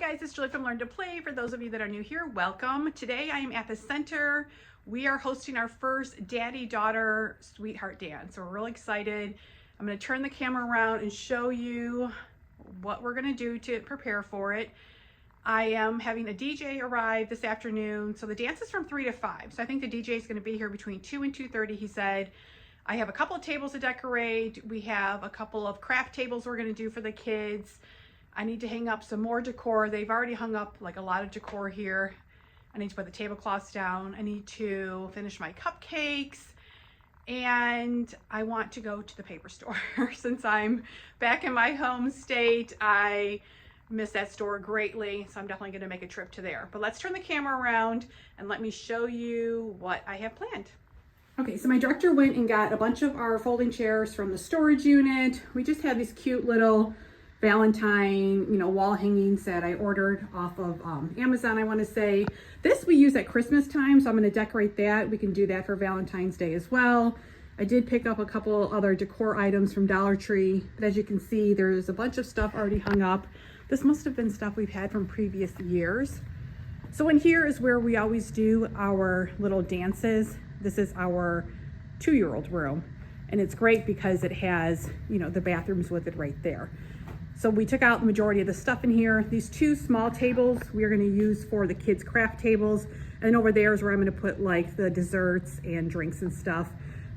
guys, it's Julie from Learn to Play. For those of you that are new here, welcome. Today I am at the center. We are hosting our first daddy-daughter sweetheart dance. So we're really excited. I'm going to turn the camera around and show you what we're going to do to prepare for it. I am having a DJ arrive this afternoon. So the dance is from 3 to 5. So I think the DJ is going to be here between 2 and 2:30, he said. I have a couple of tables to decorate. We have a couple of craft tables we're going to do for the kids. I need to hang up some more decor. They've already hung up like a lot of decor here. I need to put the tablecloths down. I need to finish my cupcakes. And I want to go to the paper store. Since I'm back in my home state, I miss that store greatly. So I'm definitely going to make a trip to there. But let's turn the camera around and let me show you what I have planned. Okay, so my director went and got a bunch of our folding chairs from the storage unit. We just had these cute little Valentine, wall hangings that I ordered off of Amazon, I want to say. This we use at Christmas time, so I'm going to decorate that. We can do that for Valentine's Day as well. I did pick up a couple other decor items from Dollar Tree, but as you can see, there's a bunch of stuff already hung up. This must have been stuff we've had from previous years. So in here is where we always do our little dances. This is our 2-year-old room, and it's great because it has, the bathrooms with it right there. So we took out the majority of the stuff in here. These 2 small tables we're going to use for the kids' craft tables. And over there is where I'm going to put like the desserts and drinks and stuff.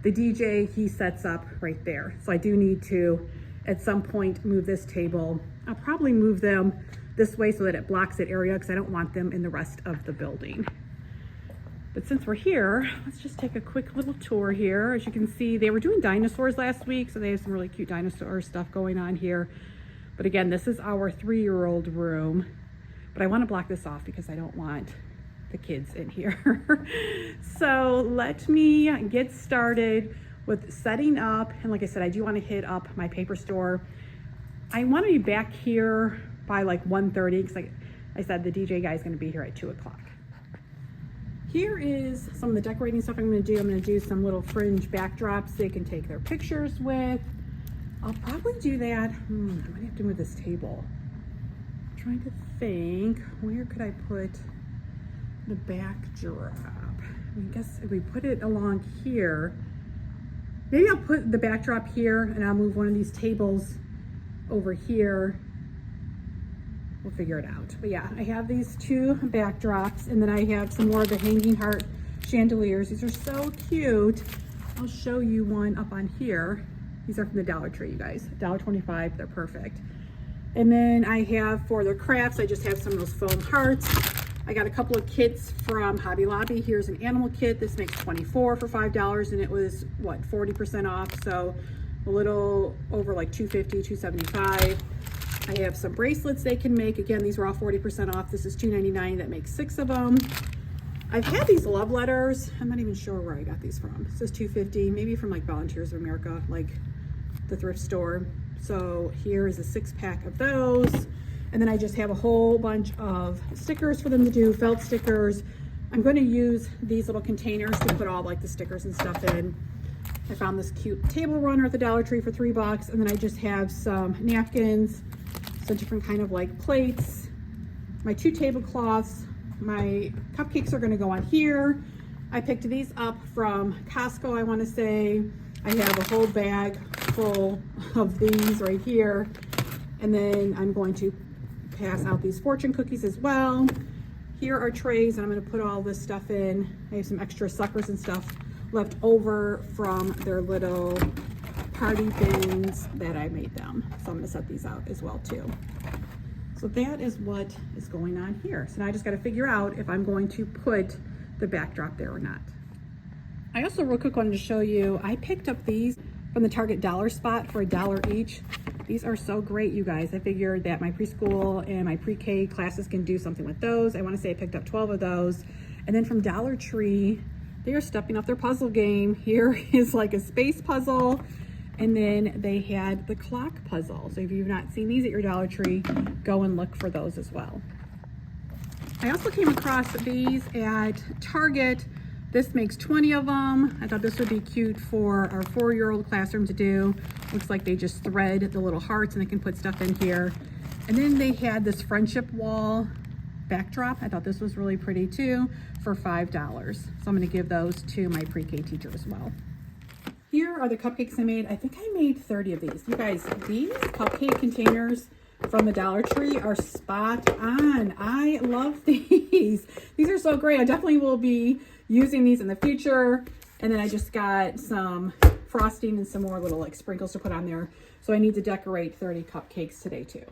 The DJ, he sets up right there. So I do need to, at some point, move this table. I'll probably move them this way so that it blocks that area because I don't want them in the rest of the building. But since we're here, let's just take a quick little tour here. As you can see, they were doing dinosaurs last week, so they have some really cute dinosaur stuff going on here. But again, this is our 3-year-old room, but I want to block this off because I don't want the kids in here. So let me get started with setting up. And like I said, I do want to hit up my paper store. I want to be back here by like 1:30 because like I said, the DJ guy is going to be here at 2 o'clock. Here is some of the decorating stuff I'm going to do. I'm going to do some little fringe backdrops they can take their pictures with. I'll probably do that. I might have to move this table. I'm trying to think, where could I put the backdrop? I guess if we put it along here, maybe I'll put the backdrop here and I'll move one of these tables over here. We'll figure it out. But yeah, I have these 2 backdrops, and then I have some more of the hanging heart chandeliers. These are so cute. I'll show you one up on here. These are from the Dollar Tree, you guys. $1.25, they're perfect. And then I have for the crafts, I just have some of those foam hearts. I got a couple of kits from Hobby Lobby. Here's an animal kit. This makes 24 for $5, and it was, what, 40% off? So a little over like $2.50, $2.75. I have some bracelets they can make. Again, these were all 40% off. This is $2.99. That makes 6 of them. I've had these love letters. I'm not even sure where I got these from. This is $2.50, maybe from like Volunteers of America, like the thrift store. So here is a 6-pack of those. And then I just have a whole bunch of stickers for them to do, felt stickers. I'm going to use these little containers to put all like the stickers and stuff in. I found this cute table runner at the Dollar Tree for $3. And then I just have some napkins, some different kind of like plates, my 2 tablecloths. My cupcakes are going to go on here. I picked these up from Costco, I want to say. I have a whole bag full of these right here. And then I'm going to pass out these fortune cookies as well. Here are trays, and I'm going to put all this stuff in. I have some extra suckers and stuff left over from their little party bins that I made them. So I'm going to set these out as well too. So that is what is going on here. So now I just got to figure out if I'm going to put the backdrop there or not. I also real quick wanted to show you, I picked up these from the Target dollar spot for $1 each. These are so great, you guys. I figured that my preschool and my pre-K classes can do something with those. I want to say I picked up 12 of those. And then from Dollar Tree, they are stepping up their puzzle game. Here is like a space puzzle. And then they had the clock puzzle. So if you've not seen these at your Dollar Tree, go and look for those as well. I also came across these at Target. This makes 20 of them. I thought this would be cute for our 4-year-old classroom to do. Looks like they just thread the little hearts and they can put stuff in here. And then they had this friendship wall backdrop. I thought this was really pretty too, for $5. So I'm gonna give those to my pre-K teacher as well. Here are the cupcakes I made. I think I made 30 of these. You guys, these cupcake containers from the Dollar Tree are spot on. I love these. These are so great. I definitely will be using these in the future. And then I just got some frosting and some more little like sprinkles to put on there. So I need to decorate 30 cupcakes today too.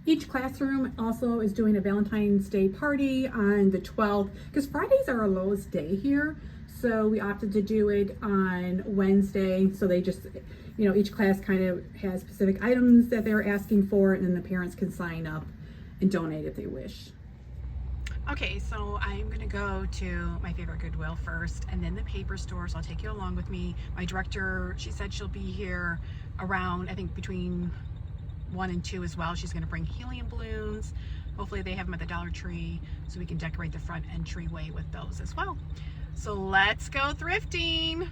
Each classroom also is doing a Valentine's Day party on the 12th because Fridays are our lowest day here. So we opted to do it on Wednesday. So they just, you know, each class kind of has specific items that they're asking for, and then the parents can sign up and donate if they wish. Okay, so I'm gonna go to my favorite Goodwill first and then the paper store. So I'll take you along with me. My director, she said she'll be here around, I think between 1 and 2 as well. She's gonna bring helium balloons. Hopefully they have them at the Dollar Tree so we can decorate the front entryway with those as well. So let's go thrifting.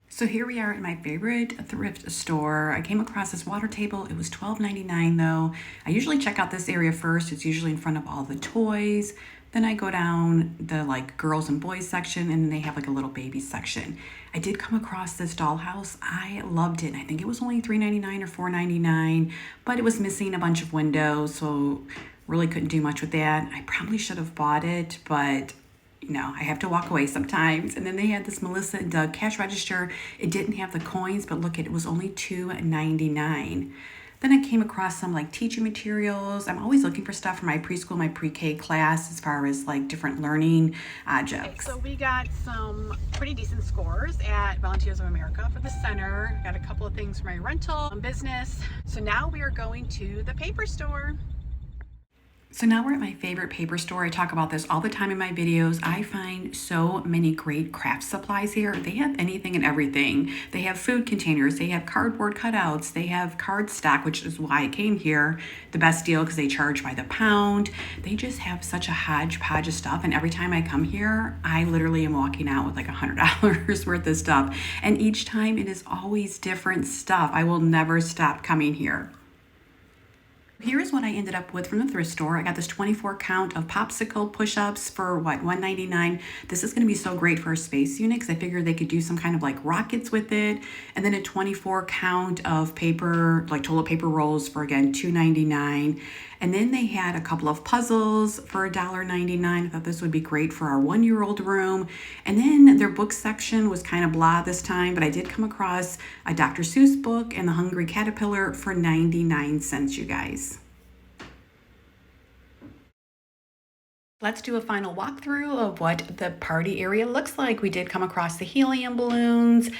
So here we are at my favorite thrift store. I came across this water table. It was $12.99 though. I usually check out this area first. It's usually in front of all the toys. Then I go down the like girls and boys section, and then they have like a little baby section. I did come across this dollhouse. I loved it. I think it was only $3.99 or $4.99, but it was missing a bunch of windows, so really couldn't do much with that. I probably should have bought it, but you know, I have to walk away sometimes. And then they had this Melissa and Doug cash register. It didn't have the coins, but look, it was only $2.99. Then I came across some like teaching materials. I'm always looking for stuff for my preschool, my pre-K class as far as like different learning objects. Okay, so we got some pretty decent scores at Volunteers of America for the center. Got a couple of things for my rental business. So now we are going to the paper store. So now we're at my favorite paper store. I talk about this all the time in my videos. I find so many great craft supplies here. They have anything and everything. They have food containers, they have cardboard cutouts, they have cardstock, which is why I came here. The best deal because they charge by the pound. They just have such a hodgepodge of stuff, and every time I come here, I literally am walking out with like $100 worth of stuff. And each time it is always different stuff. I will never stop coming here. Here's what I ended up with from the thrift store. I got this 24 count of popsicle push-ups for what, $1.99. This is gonna be so great for a space unit because I figured they could do some kind of like rockets with it. And then a 24 count of paper, like toilet paper rolls for again, $2.99. And then they had a couple of puzzles for $1.99. I thought this would be great for our 1-year-old room. And then their book section was kind of blah this time, but I did come across a Dr. Seuss book and The Hungry Caterpillar for 99 cents, you guys. Let's do a final walkthrough of what the party area looks like. We did come across the helium balloons.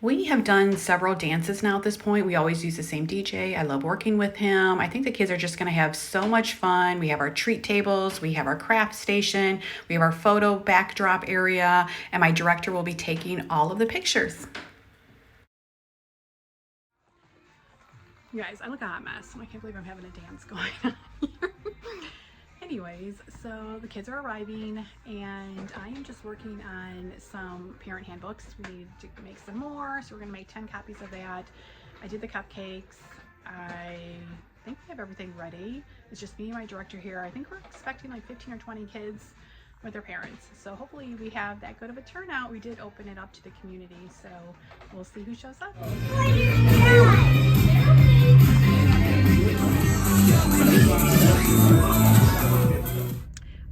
We have done several dances now at this point. We always use the same DJ. I love working with him. I think the kids are just gonna have so much fun. We have our treat tables, we have our craft station, we have our photo backdrop area, and my director will be taking all of the pictures. You guys, I look a hot mess. I can't believe I'm having a dance going on here. Anyways, so the kids are arriving and I am just working on some parent handbooks. We need to make some more, so we're gonna make 10 copies of that. I did the cupcakes. I think we have everything ready. It's just me and my director here. I think we're expecting like 15 or 20 kids with their parents. So hopefully we have that good of a turnout. We did open it up to the community, so we'll see who shows up.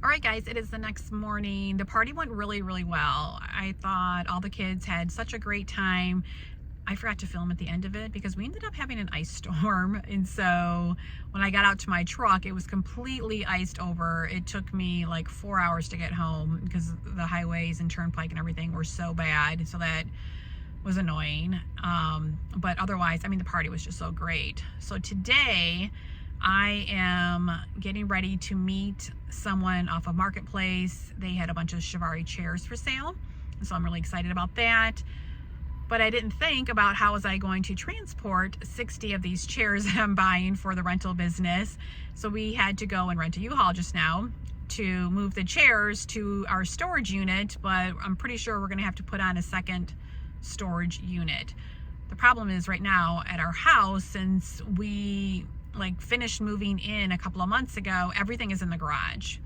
All right, guys, it is the next morning. The party went really, really well. I thought all the kids had such a great time. I forgot to film at the end of it because we ended up having an ice storm. And so when I got out to my truck, it was completely iced over. It took me like 4 hours to get home because the highways and turnpike and everything were so bad. So that was annoying. But otherwise, I mean, the party was just so great. So today I am getting ready to meet someone off of Marketplace. They had a bunch of Chiavari chairs for sale. So I'm really excited about that. But I didn't think about how was I going to transport 60 of these chairs that I'm buying for the rental business. So we had to go and rent a U-Haul just now to move the chairs to our storage unit, but I'm pretty sure we're gonna have to put on a second storage unit. the problem is right now at our house, since we like finished moving in a couple of months ago, everything is in the garage.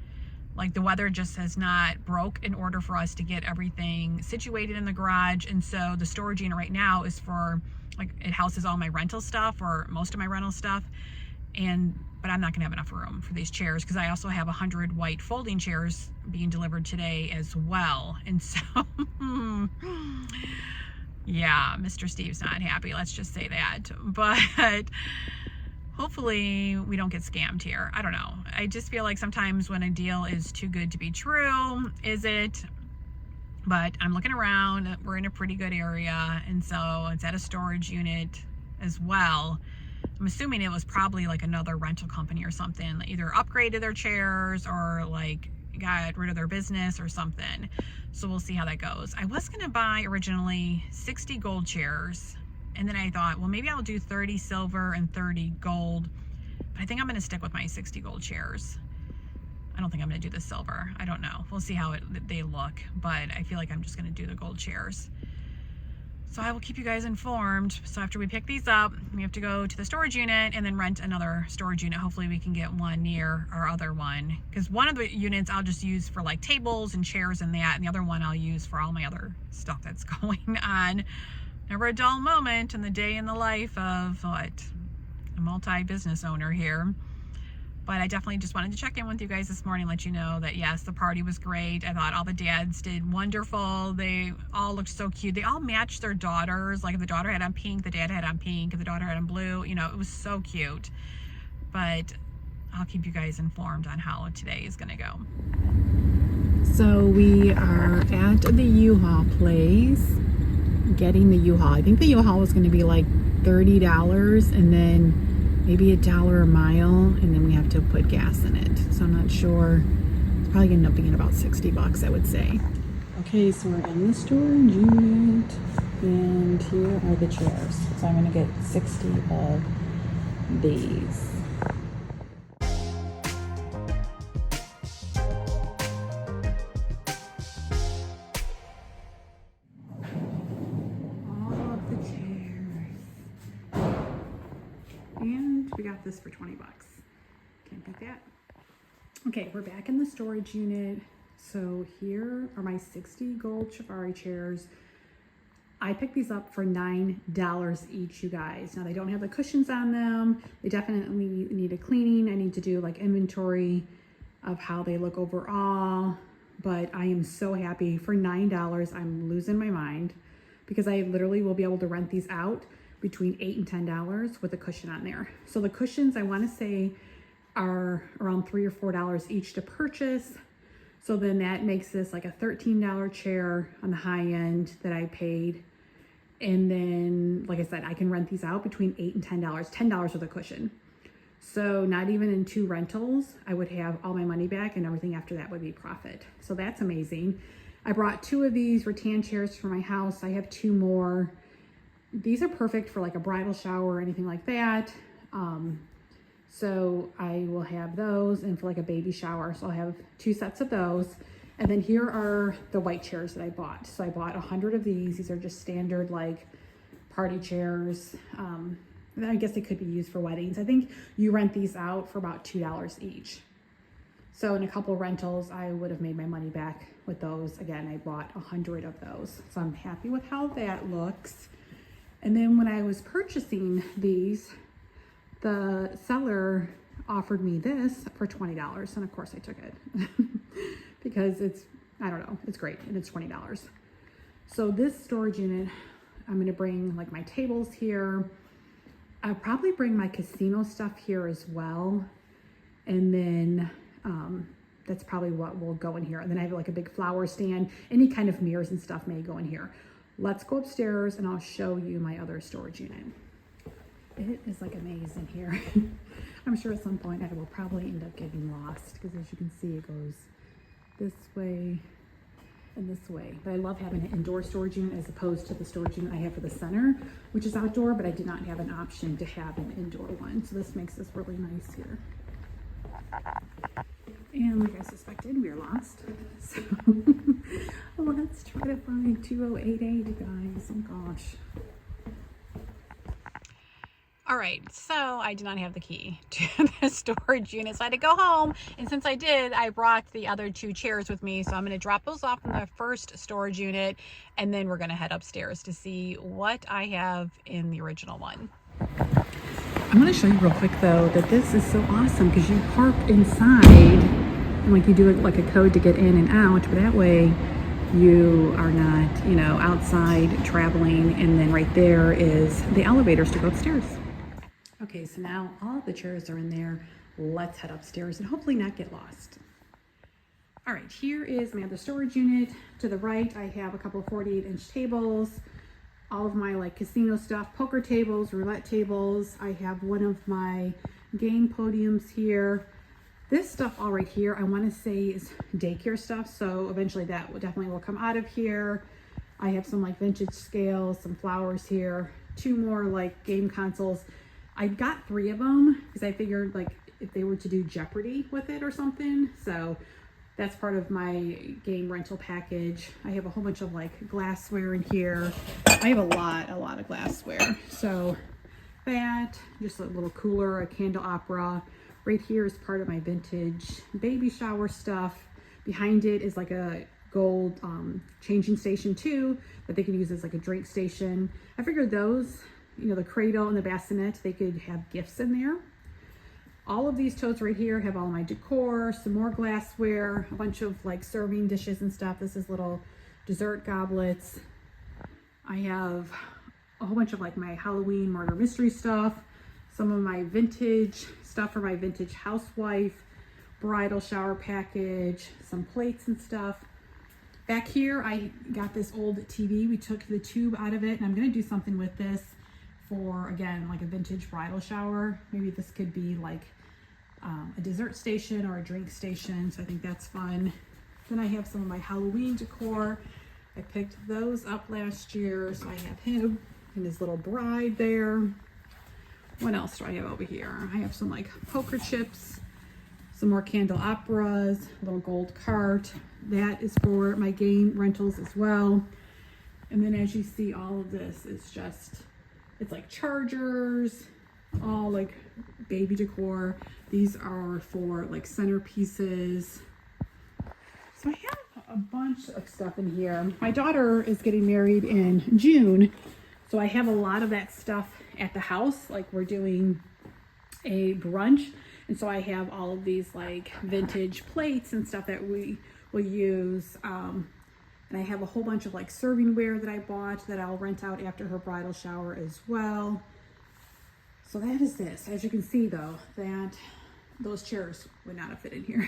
Like the weather just has not broke in order for us to get everything situated in the garage. And so the storage unit right now is for, like, it houses all my rental stuff, or most of my rental stuff. But I'm not gonna have enough room for these chairs, because I also have 100 white folding chairs being delivered today as well. And so, yeah, Mr. Steve's not happy, let's just say that. But hopefully we don't get scammed here. I don't know. I just feel like sometimes when a deal is too good to be true, is it? But I'm looking around, we're in a pretty good area, and so it's at a storage unit as well. I'm assuming it was probably like another rental company or something that either upgraded their chairs or like got rid of their business or something. So we'll see how that goes. I was gonna buy originally 60 gold chairs, and then I thought, well, maybe I'll do 30 silver and 30 gold, but I think I'm gonna stick with my 60 gold chairs. I don't think I'm gonna do the silver. I don't know. We'll see how they look, but I feel like I'm just gonna do the gold chairs. So I will keep you guys informed. So after we pick these up, we have to go to the storage unit and then rent another storage unit. Hopefully we can get one near our other one, because one of the units I'll just use for like tables and chairs and that, and the other one I'll use for all my other stuff that's going on. Never a dull moment in the day in the life of a multi-business owner here. But I definitely just wanted to check in with you guys this morning, let you know that yes, the party was great. I thought all the dads did wonderful. They all looked so cute. They all matched their daughters. Like if the daughter had on pink, the dad had on pink. If the daughter had on blue, you know, it was so cute. But I'll keep you guys informed on how today is gonna go. So we are at the U-Haul place, getting the U-Haul. I think the U-Haul was gonna be like $30, and then maybe $1 a mile, and then we have to put gas in it. So I'm not sure. It's probably gonna end up being about 60 bucks, I would say. Okay, so we're in the storage unit, and here are the chairs. So I'm gonna get 60 of these. And we got this for 20 bucks. Can't beat that. Okay, we're back in the storage unit. So here are my 60 gold Chiavari chairs. I picked these up for $9 each, you guys. Now they don't have the cushions on them. They definitely need a cleaning. I need to do like inventory of how they look overall. But I am so happy. For $9, I'm losing my mind, because I literally will be able to rent these out between $8 and $10 with a cushion on there. So the cushions, I want to say, are around $3 or $4 each to purchase. So then that makes this like a $13 chair on the high end that I paid. And then, like I said, I can rent these out between $8 and $10 with a cushion. So not even in 2 rentals, I would have all my money back, and everything after that would be profit. So that's amazing. I brought 2 of these rattan chairs for my house. I have 2 more. These are perfect for like a bridal shower or anything like that. So I will have those, and for like a baby shower. So I'll have 2 sets of those. And then here are the white chairs that I bought. So I bought 100 of these. These are just standard like party chairs. I guess they could be used for weddings. I think you rent these out for about $2 each. So in a couple rentals, I would have made my money back with those. Again, I bought 100 of those. So I'm happy with how that looks. And then when I was purchasing these, the seller offered me this for $20. And of course I took it because it's, I don't know, it's great. And it's $20. So this storage unit, I'm going to bring like my tables here. I'll probably bring my casino stuff here as well. And then that's probably what will go in here. And then I have like a big flower stand. Any kind of mirrors and stuff may go in here. Let's go upstairs and I'll show you my other storage unit. It is like amazing here. I'm sure at some point I will probably end up getting lost, because as you can see, it goes this way and this way. But I love having an indoor storage unit as opposed to the storage unit I have for the center, which is outdoor, but I did not have an option to have an indoor one. So this makes this really nice here. And like I suspected, we are lost. So let's try to find 2088, you guys. Oh gosh. All right, so I did not have the key to the storage unit, so I had to go home. And since I did, I brought the other 2 chairs with me. So I'm gonna drop those off in the first storage unit, and then we're gonna head upstairs to see what I have in the original one. I'm gonna show you real quick though that this is so awesome because you park inside and like you do it like a code to get in and out, but that way you are not, you know, outside traveling. And then right there is the elevators to go upstairs. Okay, so now all the chairs are in there. Let's head upstairs and hopefully not get lost. All right, here is my other storage unit. To the right, I have a couple of 48-inch tables, all of my like casino stuff, poker tables, roulette tables. I have one of my game podiums here. This stuff all right here, I want to say is daycare stuff. So eventually that definitely will come out of here. I have some like vintage scales, some flowers here, 2 more like game consoles. I got 3 of them because I figured like if they were to do Jeopardy with it or something. So that's part of my game rental package. I have a whole bunch of like glassware in here. I have a lot of glassware. So that, just a little cooler, a candelabra. Right here is part of my vintage baby shower stuff. Behind it is like a gold changing station too, that they can use as like a drink station. I figured those, you know, the cradle and the bassinet, they could have gifts in there. All of these totes right here have all my decor, some more glassware, a bunch of like serving dishes and stuff. This is little dessert goblets. I have a whole bunch of like my Halloween murder mystery stuff, some of my vintage stuff for my vintage housewife, bridal shower package, some plates and stuff. Back here, I got this old TV. We took the tube out of it, and I'm gonna do something with this for, again, like a vintage bridal shower. Maybe this could be like a dessert station or a drink station, so I think that's fun. Then I have some of my Halloween decor. I picked those up last year, so I have him and his little bride there. What else do I have over here? I have some like poker chips, some more candelabras, a little gold cart. That is for my game rentals as well. And then as you see, all of this is just, it's like chargers, all like baby decor. These are for like centerpieces. So I have a bunch of stuff in here. My daughter is getting married in June, so I have a lot of that stuff at the house. Like we're doing a brunch, and so I have all of these like vintage plates and stuff that we will use. And I have a whole bunch of like servingware that I bought that I'll rent out after her bridal shower as well. So that is this. As you can see though, that those chairs would not have fit in here.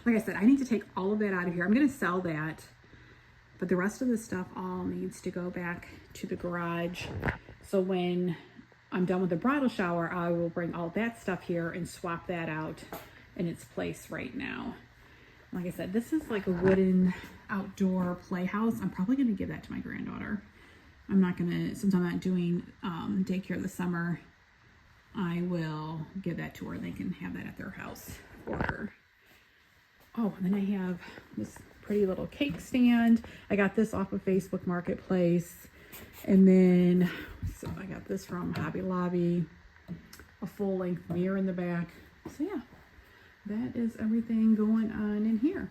Like I said, I need to take all of that out of here. I'm going to sell that, but the rest of the stuff all needs to go back to the garage. So when I'm done with the bridal shower, I will bring all that stuff here and swap that out in its place right now. Like I said, this is like a wooden outdoor playhouse. I'm probably going to give that to my granddaughter. I'm not going to, since I'm not doing daycare this summer, I will give that to her. They can have that at their house for her. Oh, and then I have this pretty little cake stand. I got this off of Facebook Marketplace. And then, so I got this from Hobby Lobby, a full length mirror in the back. So yeah, that is everything going on in here.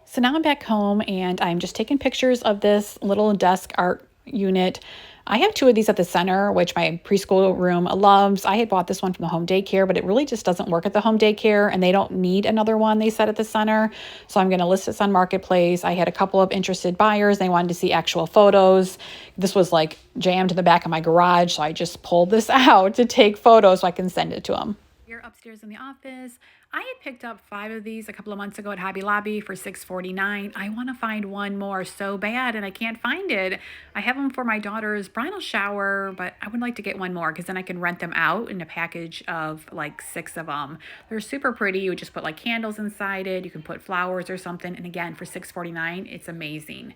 So now I'm back home and I'm just taking pictures of this little desk art unit. I have 2 of these at the center, which my preschool room loves. I had bought this one from the home daycare, but it really just doesn't work at the home daycare, and they don't need another one, they said, at the center. So I'm going to list this on Marketplace. I had a couple of interested buyers. They wanted to see actual photos. This was like jammed to the back of my garage, so I just pulled this out to take photos so I can send it to them. Here upstairs in the office, I had picked up 5 of these a couple of months ago at Hobby Lobby for $6.49. I want to find one more so bad, and I can't find it. I have them for my daughter's bridal shower, but I would like to get one more because then I can rent them out in a package of like 6 of them. They're super pretty. You would just put like candles inside it. You can put flowers or something. And again, for $6.49, it's amazing.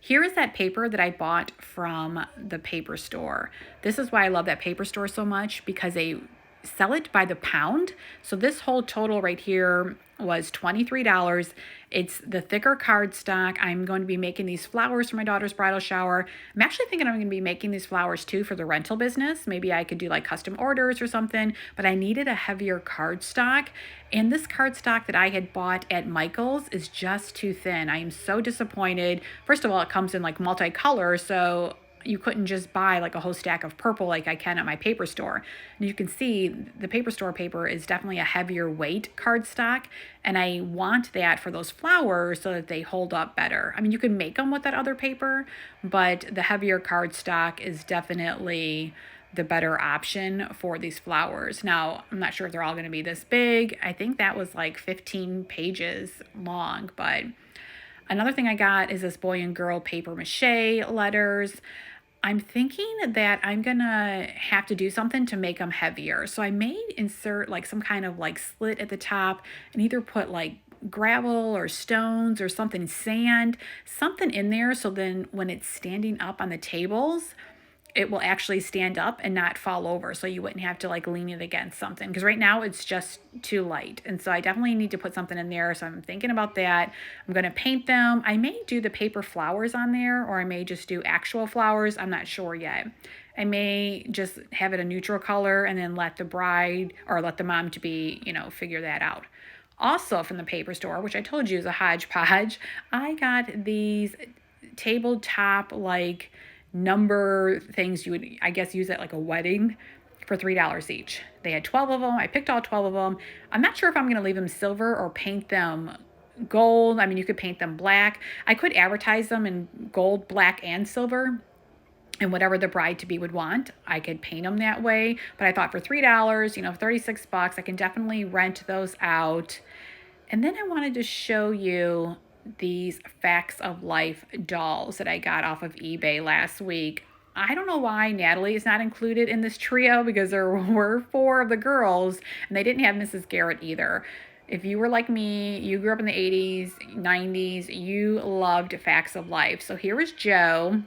Here is that paper that I bought from the paper store. This is why I love that paper store so much, because they sell it by the pound. So this whole total right here was $23. It's the thicker cardstock. I'm going to be making these flowers for my daughter's bridal shower. I'm actually thinking I'm going to be making these flowers too for the rental business. Maybe I could do like custom orders or something, but I needed a heavier cardstock. And this cardstock that I had bought at Michael's is just too thin. I am so disappointed. First of all, it comes in like multicolor, so you couldn't just buy like a whole stack of purple like I can at my paper store. And you can see the paper store paper is definitely a heavier weight cardstock, and I want that for those flowers so that they hold up better. I mean, you can make them with that other paper, but the heavier cardstock is definitely the better option for these flowers. Now, I'm not sure if they're all going to be this big. I think that was like 15 pages long, but another thing I got is this boy and girl paper mache letters. I'm thinking that I'm gonna have to do something to make them heavier. So I may insert like some kind of like slit at the top and either put like gravel or stones or something, sand, something in there, so then when it's standing up on the tables, it will actually stand up and not fall over, so you wouldn't have to like lean it against something, because right now it's just too light. And so I definitely need to put something in there, so I'm thinking about that. I'm going to paint them. I may do the paper flowers on there, or I may just do actual flowers. I'm not sure yet. I may just have it a neutral color and then let the bride or let the mom to be, figure that out. Also from the paper store, which I told you is a hodgepodge, I got these tabletop like number things you would, I guess, use at like a wedding for $3 each. They had 12 of them. I picked all 12 of them. I'm not sure if I'm going to leave them silver or paint them gold. I mean, you could paint them black. I could advertise them in gold, black, and silver. And whatever the bride-to-be would want, I could paint them that way. But I thought for $3, 36 bucks, I can definitely rent those out. And then I wanted to show you these Facts of Life dolls that I got off of eBay last week. I don't know why Natalie is not included in this trio, because there were 4 of the girls and they didn't have Mrs. Garrett either. If you were like me, you grew up in the 80s, 90s, you loved Facts of Life. So here is Joe.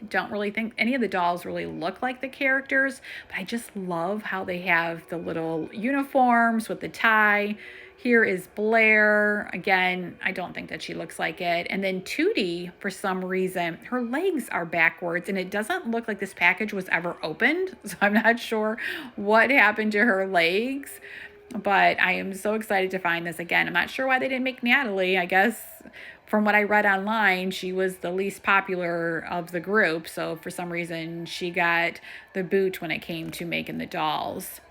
Don't really think any of the dolls really look like the characters, but I just love how they have the little uniforms with the tie. Here is Blair. Again, I don't think that she looks like it. And then Tootie, for some reason, her legs are backwards, and it doesn't look like this package was ever opened. So I'm not sure what happened to her legs, but I am so excited to find this again. I'm not sure why they didn't make Natalie. I guess from what I read online, she was the least popular of the group. So for some reason, she got the boot when it came to making the dolls.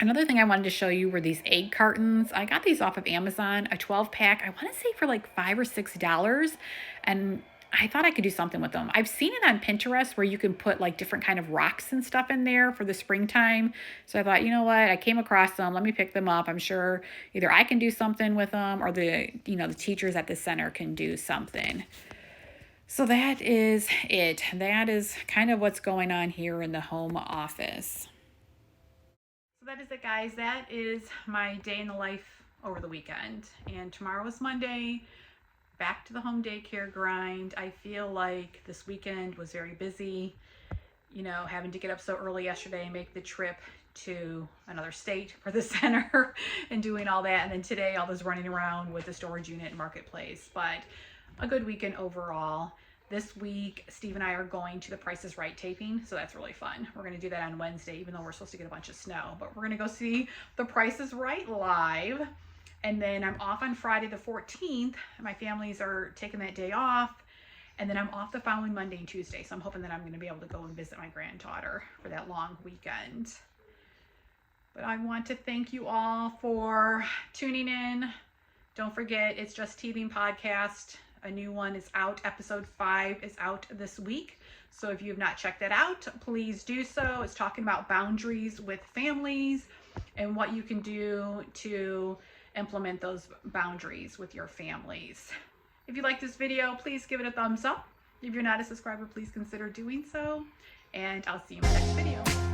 Another thing I wanted to show you were these egg cartons. I got these off of Amazon, a 12-pack. I want to say for like $5 or $6. And I thought I could do something with them. I've seen it on Pinterest where you can put like different kind of rocks and stuff in there for the springtime. So I thought, you know what? I came across them. Let me pick them up. I'm sure either I can do something with them, or the teachers at the center can do something. So that is it. That is kind of what's going on here in the home office. So that is it, guys. That is my day in the life over the weekend. And tomorrow is Monday. Back to the home daycare grind. I feel like this weekend was very busy, having to get up so early yesterday, make the trip to another state for the center and doing all that. And then today, all this running around with the storage unit and marketplace. But a good weekend overall. This week, Steve and I are going to the Price is Right taping, so that's really fun. We're going to do that on Wednesday, even though we're supposed to get a bunch of snow. But we're going to go see the Price is Right live. And then I'm off on Friday the 14th. My families are taking that day off. And then I'm off the following Monday and Tuesday. So I'm hoping that I'm going to be able to go and visit my granddaughter for that long weekend. But I want to thank you all for tuning in. Don't forget, it's Just Teething Podcast. A new one is out. Episode 5 is out this week. So if you have not checked that out, please do so. It's talking about boundaries with families and what you can do to implement those boundaries with your families. If you like this video, please give it a thumbs up. If you're not a subscriber, please consider doing so. And I'll see you in the next video.